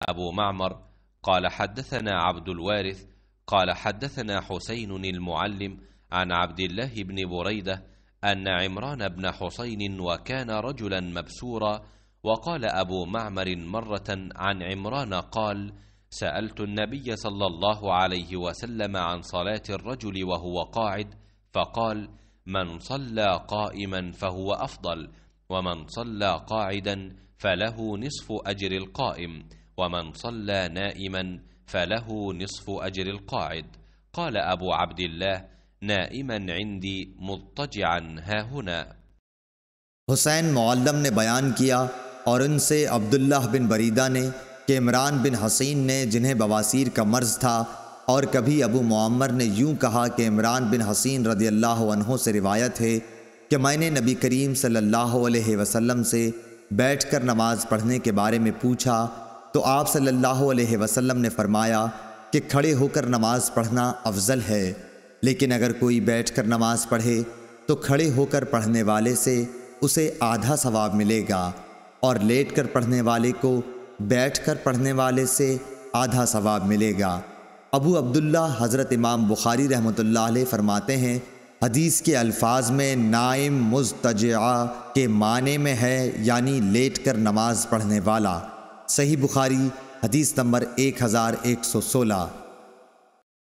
أبو معمر قال حدثنا عبد الوارث قال حدثنا حسين المعلم عن عبد الله بن بريدة أن عمران بن حسين وكان رجلا مبسورا. وقال أبو معمر مرة عن عمران قال: سألت النبي صلى الله عليه وسلم عن صلاة الرجل وهو قاعد، فقال: من صلى قائما فهو أفضل، ومن صلى قاعدا فله نصف أجر القائم، ومن صلى نائما فله نصف أجر القاعد. قال أبو عبد الله: نائما عندي مضطجعا هاهنا. हुसैन मुअल्लम ने बयान किया और उनसे अब्दुल्लाह बिन बरीदा ने कि इमरान बिन हसीन ने, जिन्हें बवासीर का मर्ज़ था, और कभी अबू मुअम्मर ने यूँ कहा कि इमरान बिन हसीन रदियल्लाहु अन्हु से रिवायत है कि मैंने नबी करीम सल्लल्लाहु अलैहि वसल्लम से बैठकर नमाज पढ़ने के बारे में पूछा तो आप सल्लल्लाहु अलैहि वसल्लम ने फरमाया कि खड़े होकर नमाज पढ़ना अफजल है, लेकिन अगर कोई बैठकर नमाज पढ़े तो खड़े होकर पढ़ने वाले से उसे आधा सवाब मिलेगा और लेटकर पढ़ने वाले को बैठकर पढ़ने वाले से आधा सवाब मिलेगा। अबू अब्दुल्ला हज़रत इमाम बुखारी रहमतुल्लाह अलैह फरमाते हैं, हदीस के अल्फाज में नाइम मुज़तजिआ के माने में है यानी लेट कर नमाज पढ़ने वाला। सही बुखारी हदीस नंबर 1116।